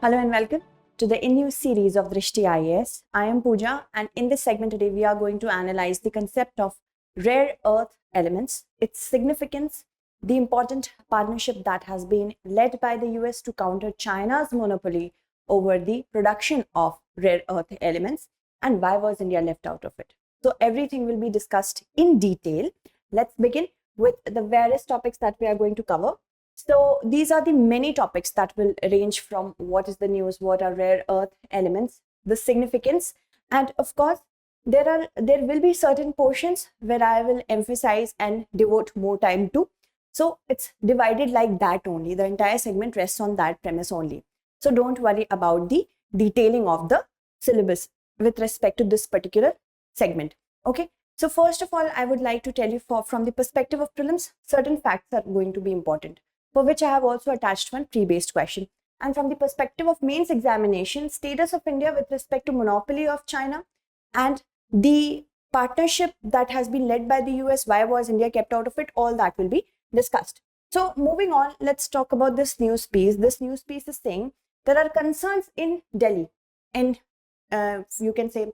Hello and welcome to the new series of Drishti IAS. I am Pooja, and in this segment today we are going to analyze the concept of rare earth elements, its significance, the important partnership that has been led by the US to counter China's monopoly over the production of rare earth elements, and why was India left out of it. So everything will be discussed in detail. Let's begin with the various topics that we are going to cover. So these are the many topics that will range from what is the news, what are rare earth elements, the significance, and of course there will be certain portions where I will emphasize and devote more time to. So it's divided like that only. The entire segment rests on that premise only. So don't worry about the detailing of the syllabus with respect to this particular segment. Okay. So first of all, I would like to tell you from the perspective of prelims, certain facts are going to be important, for which I have also attached one pre-based question. And from the perspective of mains examination, status of India with respect to monopoly of China and the partnership that has been led by the US, why was India kept out of it, all that will be discussed. So moving on, let's talk about this news piece. This news piece is saying there are concerns in Delhi, and you can say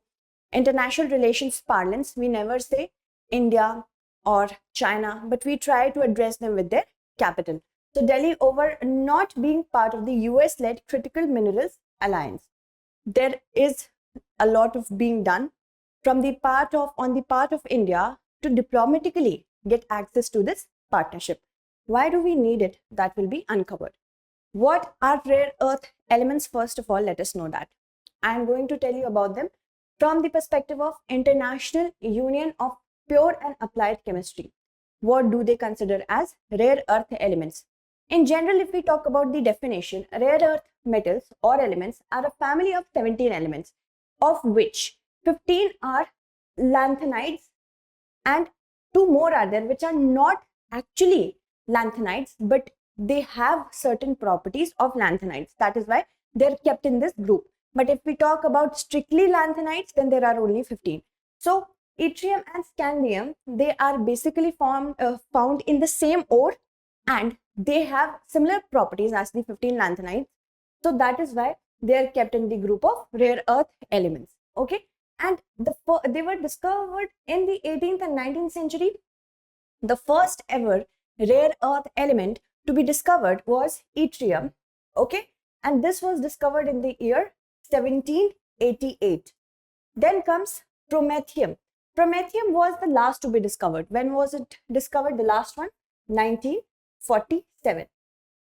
international relations parlance, we never say India or China, but we try to address them with their capital. So Delhi over not being part of the US-led critical minerals alliance. There is a lot of being done on the part of India to diplomatically get access to this partnership. Why do we need it? That will be uncovered. What are rare earth elements? First of all, let us know that. I am going to tell you about them from the perspective of International Union of Pure and Applied Chemistry. What do they consider as rare earth elements? In general, if we talk about the definition, rare earth metals or elements are a family of 17 elements, of which 15 are lanthanides and 2 more are there which are not actually lanthanides, but they have certain properties of lanthanides. That is why they're kept in this group. But if we talk about strictly lanthanides, then there are only 15. So yttrium and scandium, they are basically found in the same ore, and they have similar properties as the 15 lanthanides. So that is why they are kept in the group of rare earth elements. Okay. And they were discovered in the 18th and 19th century. The first ever rare earth element to be discovered was yttrium. Okay. And this was discovered in the year 1788. Then comes promethium. Promethium was the last to be discovered. When was it discovered? The last one? 1947.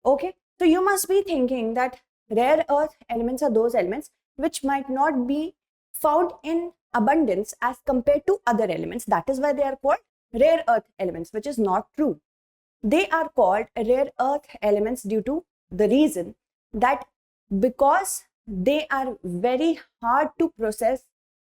Okay, so you must be thinking that rare earth elements are those elements which might not be found in abundance as compared to other elements. That is why they are called rare earth elements, which is not true. They are called rare earth elements due to the reason that because they are very hard to process,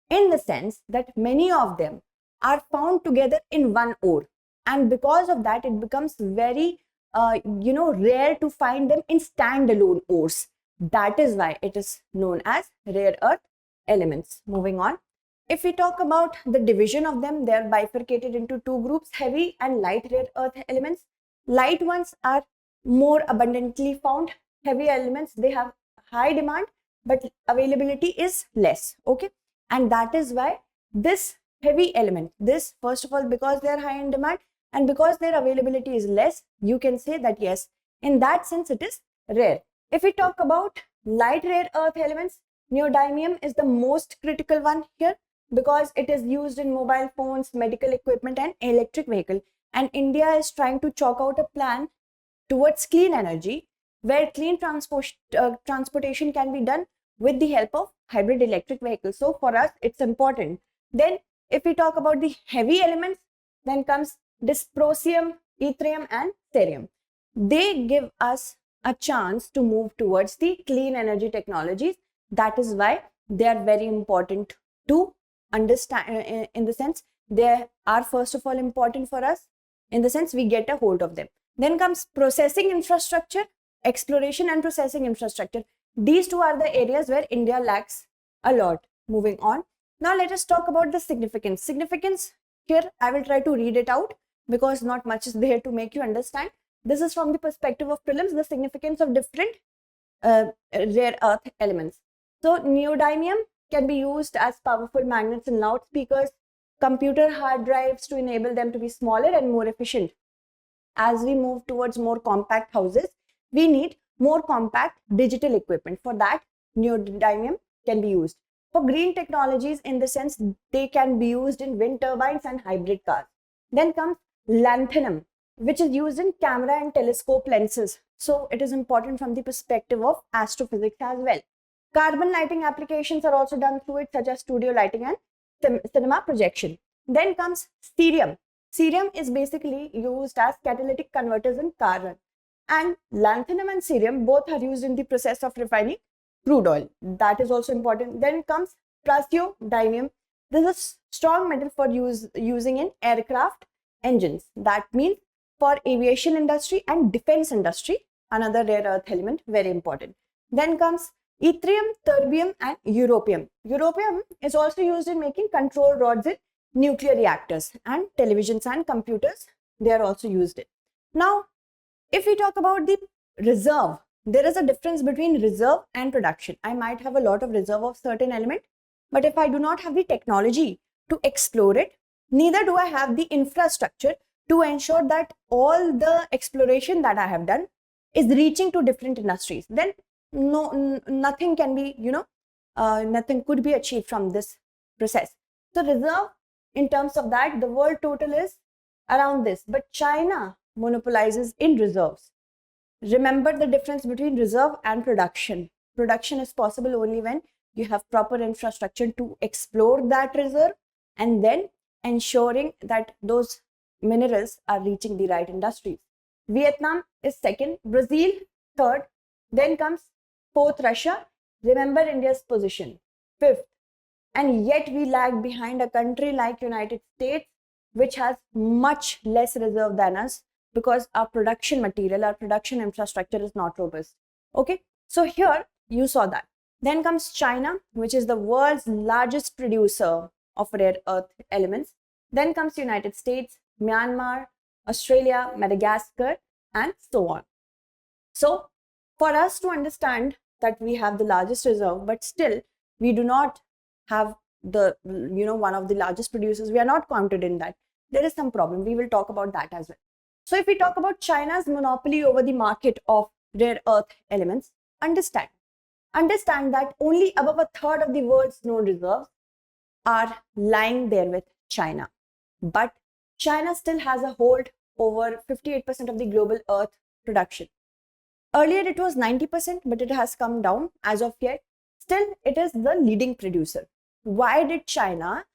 in the sense that many of them are found together in one ore, and because of that it becomes very rare to find them in standalone ores. That is why it is known as rare earth elements. Moving on, if we talk about the division of them, they are bifurcated into 2 groups, heavy and light rare earth elements. Light ones are more abundantly found. Heavy elements, they have high demand but availability is less. Okay, and that is why this heavy element, this first of all, because they are high in demand and because their availability is less, you can say that yes, in that sense it is rare. If we talk about light rare earth elements, neodymium is the most critical one here because it is used in mobile phones, medical equipment and electric vehicle, and India is trying to chalk out a plan towards clean energy where clean transportation can be done with the help of hybrid electric vehicles. So for us it's important. Then if we talk about the heavy elements, then comes dysprosium, yttrium and cerium. They give us a chance to move towards the clean energy technologies. That is why they are very important to understand, in the sense they are first of all important for us, in the sense we get a hold of them. Then comes processing infrastructure, exploration and processing infrastructure. These 2 are the areas where India lacks a lot. Moving on, now let us talk about the significance. Significance here, I will try to read it out because not much is there to make you understand. This is from the perspective of prelims, the significance of different rare earth elements. So neodymium can be used as powerful magnets in loudspeakers, computer hard drives to enable them to be smaller and more efficient. As we move towards more compact houses, we need more compact digital equipment. For that, neodymium can be used. For green technologies, in the sense they can be used in wind turbines and hybrid cars. Then comes lanthanum, which is used in camera and telescope lenses. So it is important from the perspective of astrophysics as well. Carbon lighting applications are also done through it, such as studio lighting and cinema projection. Then comes cerium. Cerium is basically used as catalytic converters in carbon. And lanthanum and cerium both are used in the process of refining crude oil. That is also important. Then comes praseodymium. This is a strong metal for using in aircraft engines. That means for aviation industry and defense industry, another rare earth element, very important. Then comes yttrium, terbium and europium. Europium is also used in making control rods in nuclear reactors, and televisions and computers, they are also used in. Now, if we talk about the reserve, there is a difference between reserve and production. I might have a lot of reserve of certain element, but if I do not have the technology to explore it, neither do I have the infrastructure to ensure that all the exploration that I have done is reaching to different industries, then nothing can be, nothing could be achieved from this process. So reserve, in terms of that, the world total is around this, but China monopolizes in reserves. Remember the difference between reserve and production. Production is possible only when you have proper infrastructure to explore that reserve and then ensuring that those minerals are reaching the right industries. Vietnam is second, Brazil third, then comes fourth Russia. Remember India's position, fifth. And yet we lag behind a country like United States, which has much less reserve than us, because our production material, our production infrastructure is not robust. Okay, so here you saw that. Then comes China, which is the world's largest producer of rare earth elements. Then comes United States, Myanmar, Australia, Madagascar, and so on. So for us to understand that we have the largest reserve, but still we do not have the, one of the largest producers, we are not counted in that. There is some problem. We will talk about that as well. So if we talk about China's monopoly over the market of rare earth elements, understand that only above a third of the world's known reserves are lying there with China. But China still has a hold over 58% of the global earth production. Earlier it was 90%, but it has come down as of yet. Still, it is the leading producer. Why did China?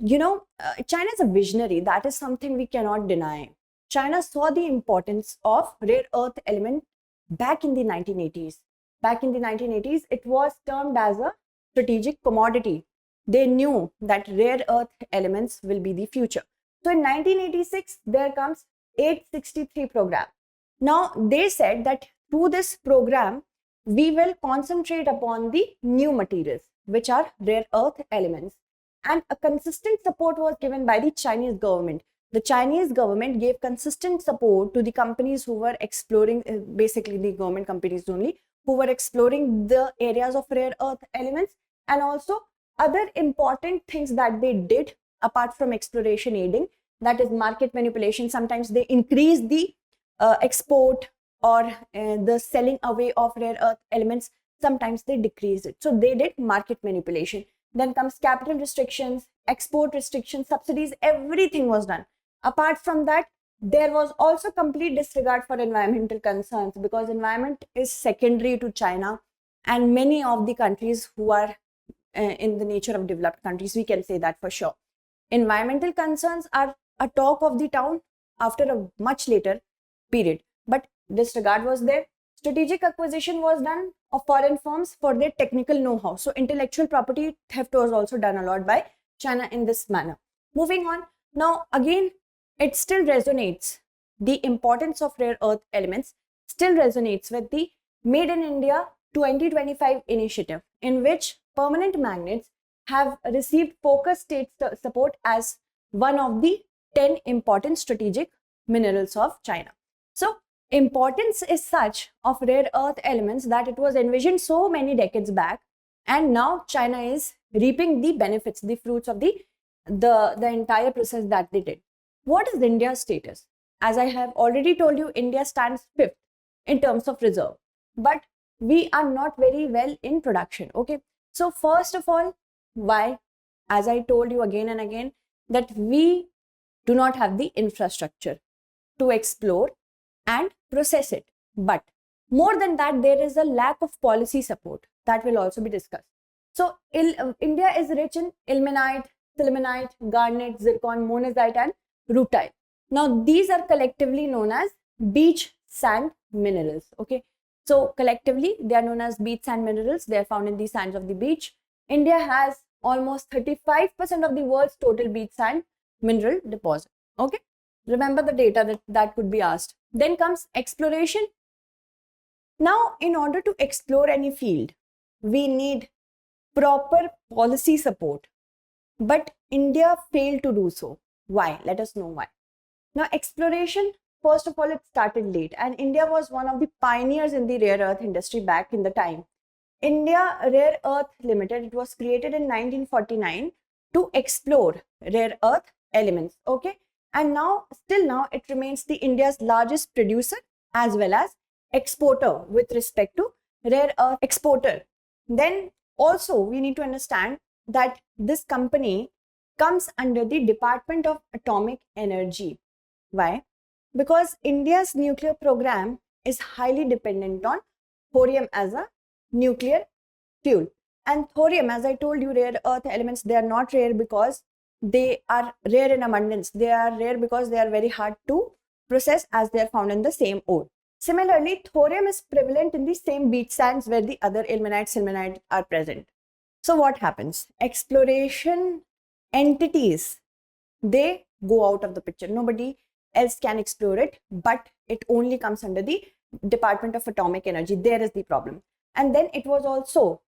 China is a visionary. That is something we cannot deny. China saw the importance of rare earth element back in the 1980s. Back in the 1980s, it was termed as a strategic commodity. They knew that rare earth elements will be the future. So in 1986, there comes 863 program. Now, they said that through this program, we will concentrate upon the new materials, which are rare earth elements. And a consistent support was given by the Chinese government. The Chinese government gave consistent support to the companies who were exploring, basically the government companies only, who were exploring the areas of rare earth elements, and also other important things that they did apart from exploration aiding, that is market manipulation. Sometimes they increase the export or the selling away of rare earth elements. Sometimes they decrease it. So they did market manipulation. Then comes capital restrictions, export restrictions, subsidies, everything was done. Apart from that, there was also complete disregard for environmental concerns, because environment is secondary to China and many of the countries who are in the nature of developed countries, we can say that for sure. Environmental concerns are a talk of the town after a much later period, but disregard was there. Strategic acquisition was done of foreign firms for their technical know-how. So intellectual property theft was also done a lot by China in this manner. Moving on, now again, it still resonates. The importance of rare earth elements still resonates with the Made in India 2025 initiative, in which permanent magnets have received focus state support as one of the 10 important strategic minerals of China. So importance is such of rare earth elements that it was envisioned so many decades back, and now China is reaping the benefits, the fruits of the entire process that they did. What is India's status? As I have already told you, India stands 5th in terms of reserve, but we are not very well in production. Okay, so first of all, why? As I told you again and again, that we do not have the infrastructure to explore and process it. But more than that, there is a lack of policy support that will also be discussed. So India is rich in ilmenite, sillimanite, garnet, zircon, monazite, and rutile. Now, these are collectively known as beach sand minerals. Okay, so collectively they are known as beach sand minerals. They are found in the sands of the beach. India has almost 35% of the world's total beach sand mineral deposit. Okay, remember the data that could be asked. Then comes exploration. Now, in order to explore any field, we need proper policy support. But India failed to do so. Why? Let us know why. Now, exploration, first of all, it started late, and India was one of the pioneers in the rare earth industry back in the time. India Rare Earth Limited, it was created in 1949 to explore rare earth elements. Okay, and now, still now, it remains the India's largest producer as well as exporter with respect to rare earth exporter. Then also we need to understand that this company comes under the Department of Atomic Energy. Why? Because India's nuclear program is highly dependent on thorium as a nuclear fuel. And thorium, as I told you, rare earth elements, they are not rare because they are rare in abundance. They are rare because they are very hard to process, as they are found in the same ore. Similarly, thorium is prevalent in the same beach sands where the other ilmenite, sillimanite are present. So what happens? Exploration entities, they go out of the picture. Nobody else can explore it, but it only comes under the Department of Atomic Energy. There is the problem. And then it was also,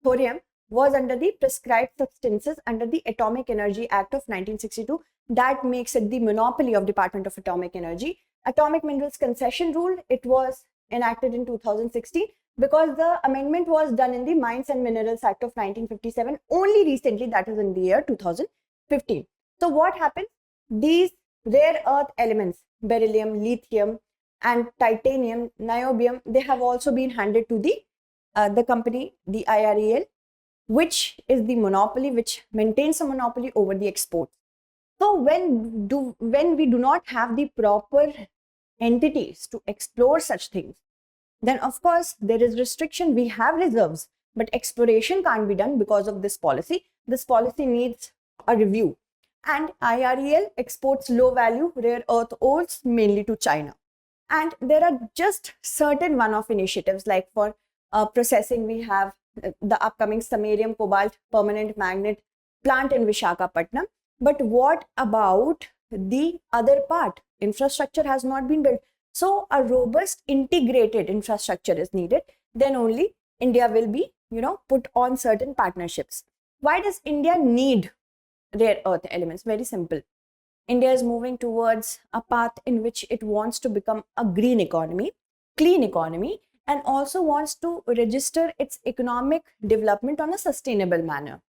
thorium was under the prescribed substances under the Atomic Energy Act of 1962. That makes it the monopoly of Department of Atomic Energy. Atomic Minerals Concession Rule, it was enacted in 2016 because the amendment was done in the Mines and Minerals Act of 1957 only recently, that is in the year 2015. So what happened? These rare earth elements, beryllium, lithium, and titanium, niobium, they have also been handed to the company, the IREL, which is the monopoly, which maintains a monopoly over the exports. So when we do not have the proper entities to explore such things, then of course there is restriction. We have reserves, but exploration can't be done because of this policy. This policy needs a review. And IREL exports low value rare earth ores mainly to China. And there are just certain one-off initiatives, like for processing, we have the upcoming samarium cobalt permanent magnet plant in Vishakhapatnam. But what about the other part? Infrastructure has not been built. So a robust integrated infrastructure is needed. Then only India will be, put on certain partnerships. Why does India need rare earth elements? Very simple. India is moving towards a path in which it wants to become a green economy, clean economy, and also wants to register its economic development on a sustainable manner.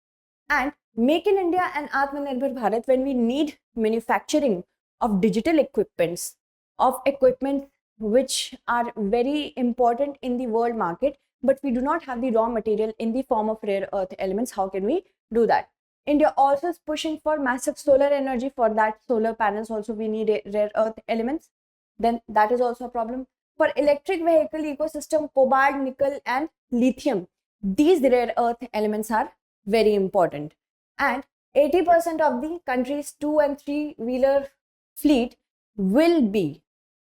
And Make in India and Atmanirbhar Bharat, when we need manufacturing of digital equipments, of equipment which are very important in the world market, but we do not have the raw material in the form of rare earth elements, how can we do that? India also is pushing for massive solar energy. For that, solar panels also we need rare earth elements. Then that is also a problem. For electric vehicle ecosystem, cobalt, nickel, and lithium, these rare earth elements are very important. And 80% of the country's 2- and 3-wheeler fleet will be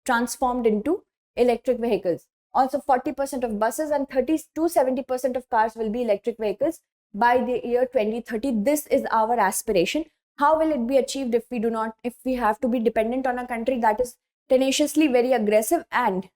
transformed into electric vehicles. Also, 40% of buses and 30 to 70% of cars will be electric vehicles by the year 2030. This is our aspiration. How will it be achieved if we have to be dependent on a country that is tenaciously very aggressive and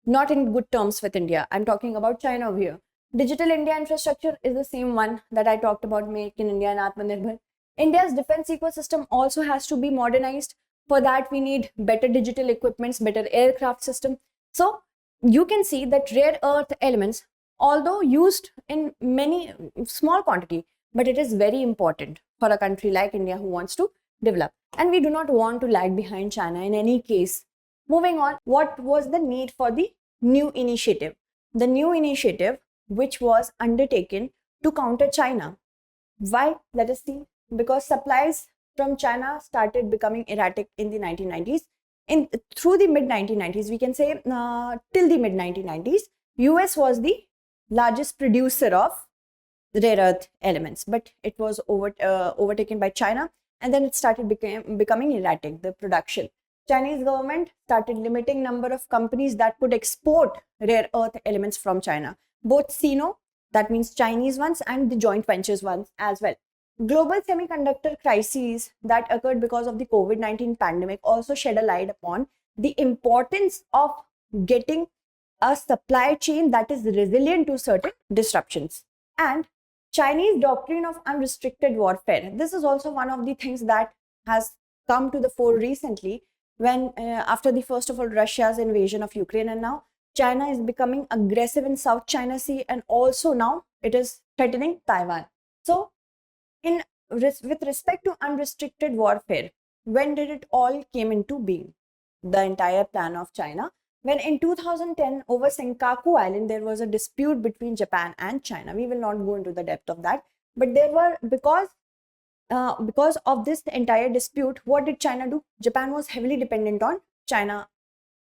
not in good terms with India? I'm talking about China over here. Digital India infrastructure is the same one that I talked about, Make in India and Atmanirbhar. India's defense ecosystem also has to be modernized. For that, we need better digital equipments, better aircraft system. So you can see that rare earth elements, although used in many small quantity, but it is very important for a country like India who wants to develop. And we do not want to lag behind China in any case. Moving on, what was the need for the new initiative? The new initiative which was undertaken to counter China. Why? Let us see. Because supplies from China started becoming erratic in the 1990s. Through the mid 1990s, we can say till the mid 1990s, US was the largest producer of rare earth elements, but it was overtaken by China, and then it started becoming erratic, the production. Chinese government started limiting number of companies that could export rare earth elements from China, both Sino, that means Chinese ones, and the joint ventures ones as well. Global semiconductor crises that occurred because of the COVID-19 pandemic also shed a light upon the importance of getting a supply chain that is resilient to certain disruptions. And Chinese doctrine of unrestricted warfare. This is also one of the things that has come to the fore recently when after the first of all Russia's invasion of Ukraine, and now China is becoming aggressive in South China Sea, and also now it is threatening Taiwan. So with respect to unrestricted warfare, when did it all came into being? The entire plan of China, when in 2010 over Senkaku Island there was a dispute between Japan and China. We will not go into the depth of that, but there were, because of this entire dispute, what did China do? Japan was heavily dependent on China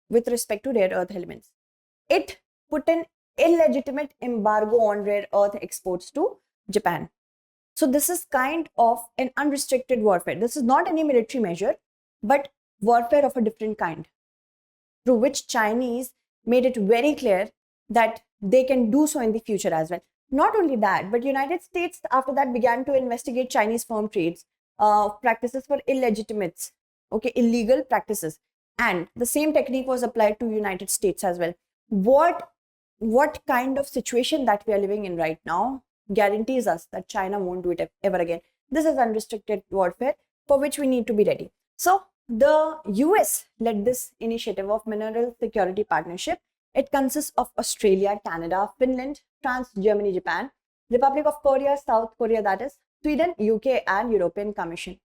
with respect to rare earth elements. It put an illegitimate embargo on rare earth exports to Japan. So this is kind of an unrestricted warfare. This is not any military measure, but warfare of a different kind, through which Chinese made it very clear that they can do so in the future as well. Not only that, but United States after that began to investigate Chinese firm trades, practices for illegitimate, illegal practices. And the same technique was applied to United States as well. What kind of situation that we are living in right now guarantees us that China won't do it ever again. This is unrestricted warfare for which we need to be ready. So the US led this initiative of Mineral Security Partnership. It consists of Australia, Canada, Finland, France, Germany, Japan, Republic of Korea, South Korea, that is Sweden, UK, and European Commission.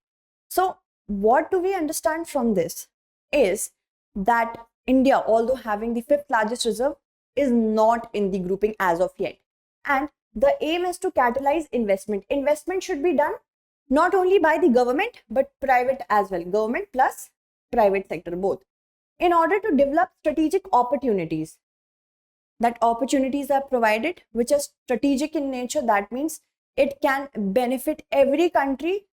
So what do we understand from this is that India, although having the 5th largest reserve, is not in the grouping as of yet. And the aim is to catalyze investment. Investment should be done not only by the government, but private as well. Government plus private sector, both. In order to develop strategic opportunities. That opportunities are provided, which are strategic in nature. That means it can benefit every country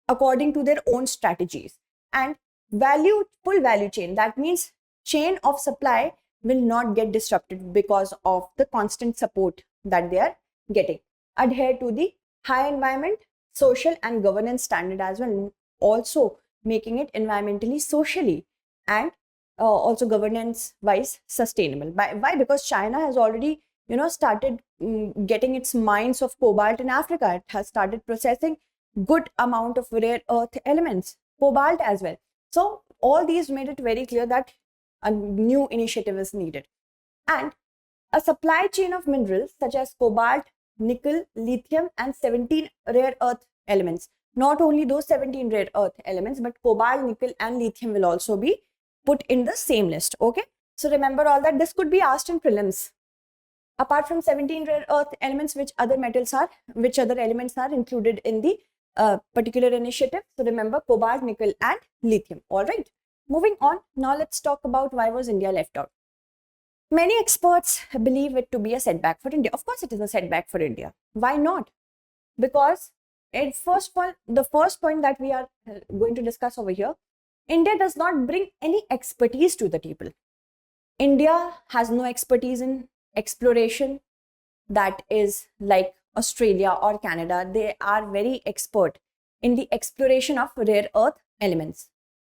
according to their own strategies. And full value chain. That means chain of supply will not get disrupted because of the constant support that they are getting. Adhere to the high environment, social and governance standard as well, also making it environmentally, socially, and also governance wise sustainable. Why? Because China has already started getting its mines of cobalt in Africa. It has started processing good amount of rare earth elements, cobalt as well. So all these made it very clear that a new initiative is needed. And a supply chain of minerals such as cobalt, nickel, lithium, and 17 rare earth elements. Not only those 17 rare earth elements, but cobalt, nickel, and lithium will also be put in the same list. Okay. So remember all that. This could be asked in prelims. Apart from 17 rare earth elements, which other elements are included in the particular initiative? So remember cobalt, nickel, and lithium. All right. Moving on. Now let's talk about why was India left out. Many experts believe it to be a setback for India. Of course, it is a setback for India. Why not? Because the first point that we are going to discuss over here, India does not bring any expertise to the table. India has no expertise in exploration that is like Australia or Canada. They are very expert in the exploration of rare earth elements.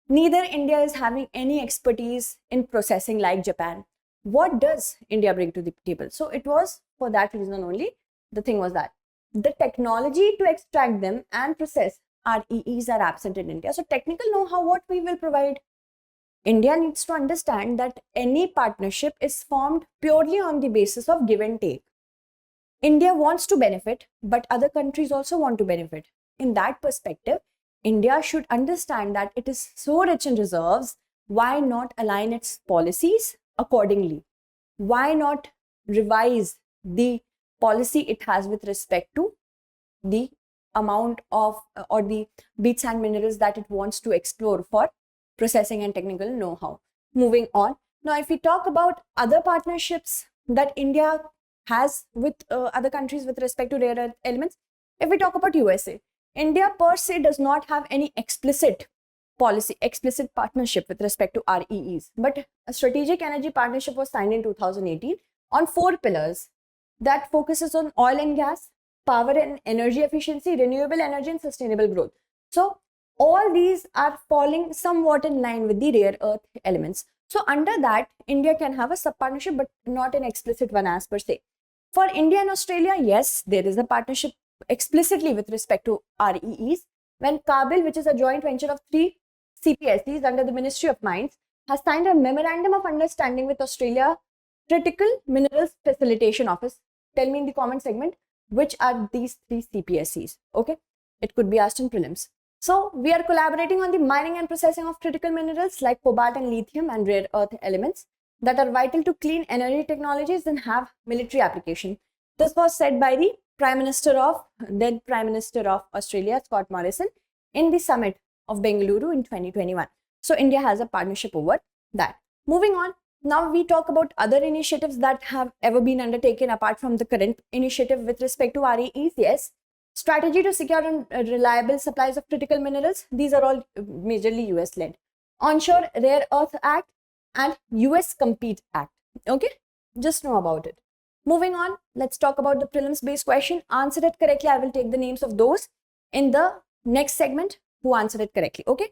Neither India is having any expertise in processing like Japan. What does India bring to the table? So it was for that reason only. The thing was that the technology to extract them and process REEs are absent in India. So technical know-how, what we will provide? India needs to understand that any partnership is formed purely on the basis of give and take. India wants to benefit, but other countries also want to benefit. In that perspective, India should understand that it is so rich in reserves. Why not align its policies accordingly? Why not revise the policy it has with respect to the amount of or the beach and minerals that it wants to explore for processing and technical know-how? Moving on. Now, if we talk about other partnerships that India has with other countries with respect to rare earth elements, if we talk about USA, India per se does not have any explicit policy, explicit partnership with respect to REEs, but a strategic energy partnership was signed in 2018 on 4 pillars that focuses on oil and gas, power and energy efficiency, renewable energy, and sustainable growth. So all these are falling somewhat in line with the rare earth elements. So under that, India can have a sub-partnership, but not an explicit one as per se. For India and Australia, yes, there is a partnership explicitly with respect to REEs when Kabil, which is a joint venture of 3 CPSEs under the Ministry of Mines, has signed a memorandum of understanding with Australia Critical Minerals Facilitation Office. Tell me in the comment segment which are these 3 CPSEs. Okay, it could be asked in prelims. So we are collaborating on the mining and processing of critical minerals like cobalt and lithium and rare earth elements that are vital to clean energy technologies and have military application. This was said by the then Prime Minister of Australia, Scott Morrison, in the summit of Bengaluru in 2021. So India has a partnership over that. Moving on, now we talk about other initiatives that have ever been undertaken apart from the current initiative with respect to REEs. Yes, strategy to secure and reliable supplies of critical minerals. These are all majorly US led. Onshore Rare Earth Act and US Compete Act. Okay, just know about it. Moving on, let's talk about the prelims based question. Answer it correctly. I will take the names of those in the next segment who answered it correctly. Okay,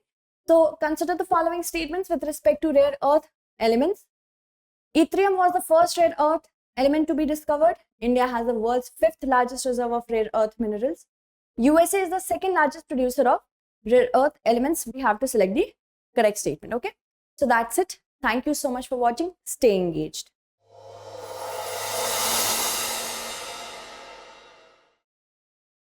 so consider the following statements with respect to rare earth elements. Yttrium was the first rare earth element to be discovered. India has the world's 5th largest reserve of rare earth minerals. USA is the 2nd largest producer of rare earth elements. We have to select the correct statement. Okay, so that's it. Thank you so much for watching. Stay engaged.